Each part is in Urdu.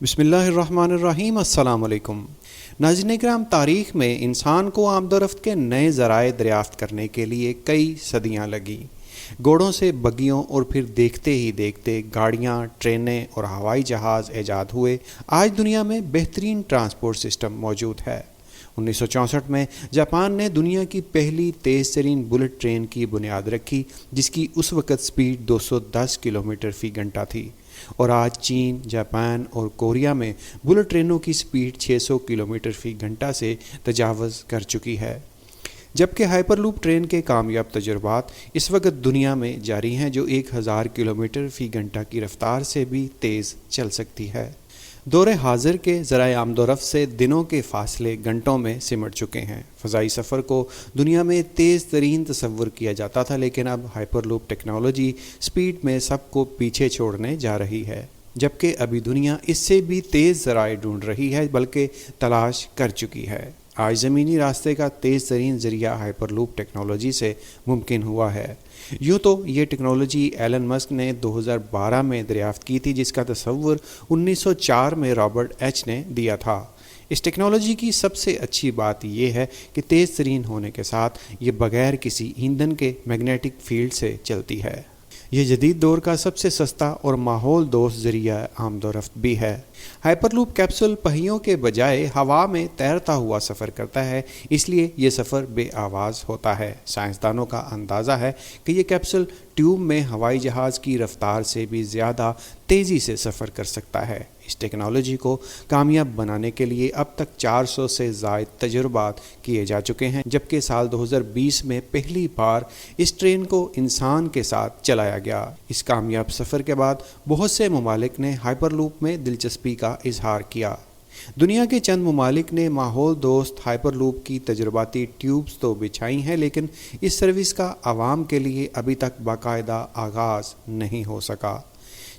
بسم اللہ الرحمن الرحیم، السلام علیکم ناظرین کرام۔ تاریخ میں انسان کو آمد و رفت کے نئے ذرائع دریافت کرنے کے لیے کئی صدیاں لگیں۔ گھوڑوں سے بگیوں اور پھر دیکھتے ہی دیکھتے گاڑیاں، ٹرینیں اور ہوائی جہاز ایجاد ہوئے۔ آج دنیا میں بہترین ٹرانسپورٹ سسٹم موجود ہے۔ 1964 میں جاپان نے دنیا کی پہلی تیز ترین بلٹ ٹرین کی بنیاد رکھی، جس کی اس وقت سپیڈ 210 کلومیٹر فی گھنٹہ تھی، اور آج چین، جاپان اور کوریا میں بلٹ ٹرینوں کی سپیڈ 600 کلومیٹر فی گھنٹہ سے تجاوز کر چکی ہے۔ جبکہ ہائپر لوپ ٹرین کے کامیاب تجربات اس وقت دنیا میں جاری ہیں، جو 1000 کلومیٹر فی گھنٹہ کی رفتار سے بھی تیز چل سکتی ہے۔ دور حاضر کے ذرائع آمد و رفت سے دنوں کے فاصلے گھنٹوں میں سمٹ چکے ہیں۔ فضائی سفر کو دنیا میں تیز ترین تصور کیا جاتا تھا، لیکن اب ہائپر لوپ ٹیکنالوجی سپیڈ میں سب کو پیچھے چھوڑنے جا رہی ہے، جبکہ ابھی دنیا اس سے بھی تیز ذرائع ڈھونڈ رہی ہے، بلکہ تلاش کر چکی ہے۔ آج زمینی راستے کا تیز ترین ذریعہ ہائپر لوپ ٹیکنالوجی سے ممکن ہوا ہے۔ یوں تو یہ ٹیکنالوجی ایلن مسک نے 2012 میں دریافت کی تھی، جس کا تصور 1904 میں رابرٹ ایچ نے دیا تھا۔ اس ٹیکنالوجی کی سب سے اچھی بات یہ ہے کہ تیز ترین ہونے کے ساتھ یہ بغیر کسی ایندھن کے میگنیٹک فیلڈ سے چلتی ہے۔ یہ جدید دور کا سب سے سستا اور ماحول دوست ذریعہ آمد و رفت بھی ہے۔ ہائپر لوپ کیپسول پہیوں کے بجائے ہوا میں تیرتا ہوا سفر کرتا ہے، اس لیے یہ سفر بے آواز ہوتا ہے۔ سائنسدانوں کا اندازہ ہے کہ یہ کیپسول ٹیوب میں ہوائی جہاز کی رفتار سے بھی زیادہ تیزی سے سفر کر سکتا ہے۔ اس ٹیکنالوجی کو کامیاب بنانے کے لیے اب تک 400 سے زائد تجربات کیے جا چکے ہیں، جبکہ سال 2020 میں پہلی بار اس ٹرین کو انسان کے ساتھ چلایا گیا۔ اس کامیاب سفر کے بعد بہت سے ممالک نے ہائپر لوپ میں دلچسپی کا اظہار کیا۔ دنیا کے چند ممالک نے ماحول دوست ہائپر لوپ کی تجرباتی ٹیوبز تو بچھائی ہیں، لیکن اس سروس کا عوام کے لیے ابھی تک باقاعدہ آغاز نہیں ہو سکا۔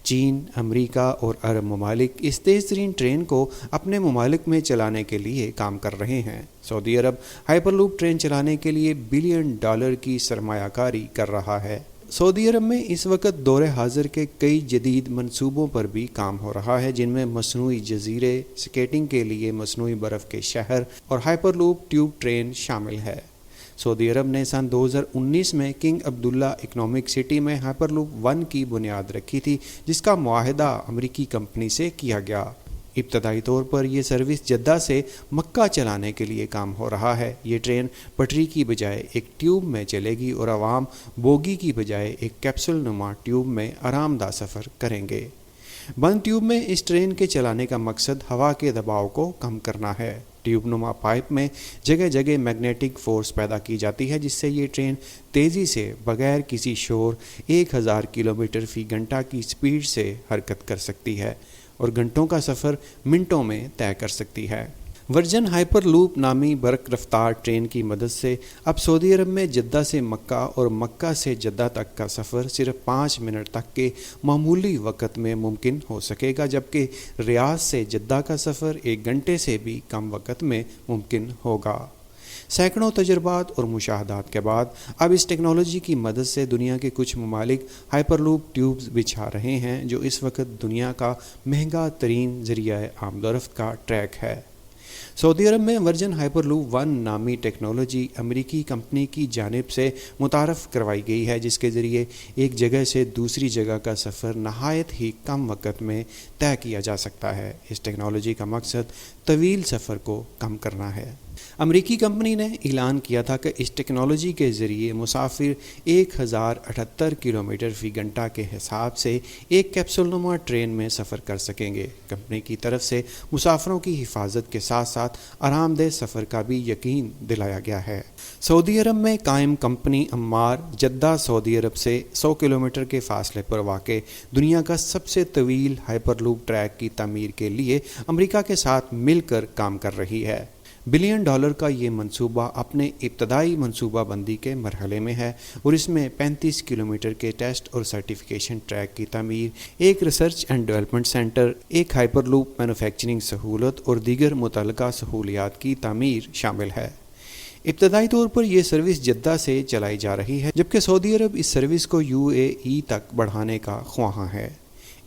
چین، امریکہ اور عرب ممالک اس تیز ترین ٹرین کو اپنے ممالک میں چلانے کے لیے کام کر رہے ہیں۔ سعودی عرب ہائپر لوپ ٹرین چلانے کے لیے $بلین کی سرمایہ کاری کر رہا ہے۔ سعودی عرب میں اس وقت دور حاضر کے کئی جدید منصوبوں پر بھی کام ہو رہا ہے، جن میں مصنوعی جزیرے، سکیٹنگ کے لیے مصنوعی برف کے شہر اور ہائپر لوپ ٹیوب ٹرین شامل ہے۔ سعودی عرب نے سن 2019 میں کنگ عبداللہ اکنامک سٹی میں ہائپر لوپ 1 کی بنیاد رکھی تھی، جس کا معاہدہ امریکی کمپنی سے کیا گیا۔ ابتدائی طور پر یہ سروس جدہ سے مکہ چلانے کے لیے کام ہو رہا ہے۔ یہ ٹرین پٹری کی بجائے ایک ٹیوب میں چلے گی اور عوام بوگی کی بجائے ایک کیپسول نما ٹیوب میں آرام دہ سفر کریں گے۔ بند ٹیوب میں اس ٹرین کے چلانے کا مقصد ہوا کے دباؤ کو کم کرنا ہے۔ ٹیوب نما پائپ میں جگہ جگہ میگنیٹک فورس پیدا کی جاتی ہے، جس سے یہ ٹرین تیزی سے بغیر کسی شور 1000 کلومیٹر فی گھنٹہ کی سپیڈ سے حرکت کر سکتی ہے اور گھنٹوں کا سفر منٹوں میں طے کر سکتی ہے۔ ورجن ہائپر لوپ نامی برق رفتار ٹرین کی مدد سے اب سعودی عرب میں جدہ سے مکہ اور مکہ سے جدہ تک کا سفر صرف 5 منٹ تک کے معمولی وقت میں ممکن ہو سکے گا، جبکہ ریاض سے جدہ کا سفر 1 گھنٹے سے بھی کم وقت میں ممکن ہوگا۔ سینکڑوں تجربات اور مشاہدات کے بعد اب اس ٹیکنالوجی کی مدد سے دنیا کے کچھ ممالک ہائپر لوپ ٹیوبز بچھا رہے ہیں، جو اس وقت دنیا کا مہنگا ترین ذریعہ آمد و رفت کا ٹریک ہے۔ سعودی عرب میں ورجن ہائپر لوپ 1 نامی ٹیکنالوجی امریکی کمپنی کی جانب سے متعارف کروائی گئی ہے، جس کے ذریعے ایک جگہ سے دوسری جگہ کا سفر نہایت ہی کم وقت میں طے کیا جا سکتا ہے۔ اس ٹیکنالوجی کا مقصد طویل سفر کو کم کرنا ہے۔ امریکی کمپنی نے اعلان کیا تھا کہ اس ٹیکنالوجی کے ذریعے مسافر 1078 کلومیٹر فی گھنٹہ کے حساب سے ایک کیپسول نما ٹرین میں سفر کر سکیں گے۔ کمپنی کی طرف سے مسافروں کی حفاظت کے ساتھ ساتھ آرام دہ سفر کا بھی یقین دلایا گیا ہے۔ سعودی عرب میں قائم کمپنی عمار جدہ سعودی عرب سے 100 کلومیٹر کے فاصلے پر واقع دنیا کا سب سے طویل ہائپر لوپ ٹریک کی تعمیر کے لیے امریکہ کے ساتھ مل کر کام کر رہی ہے۔ $بلین کا یہ منصوبہ اپنے ابتدائی منصوبہ بندی کے مرحلے میں ہے، اور اس میں 35 کلومیٹر کے ٹیسٹ اور سرٹیفکیشن ٹریک کی تعمیر، ایک ریسرچ اینڈ ڈیولپمنٹ سینٹر، ایک ہائپر لوپ مینوفیکچرنگ سہولت اور دیگر متعلقہ سہولیات کی تعمیر شامل ہے۔ ابتدائی طور پر یہ سروس جدہ سے چلائی جا رہی ہے، جبکہ سعودی عرب اس سروس کو UAE تک بڑھانے کا خواہاں ہے۔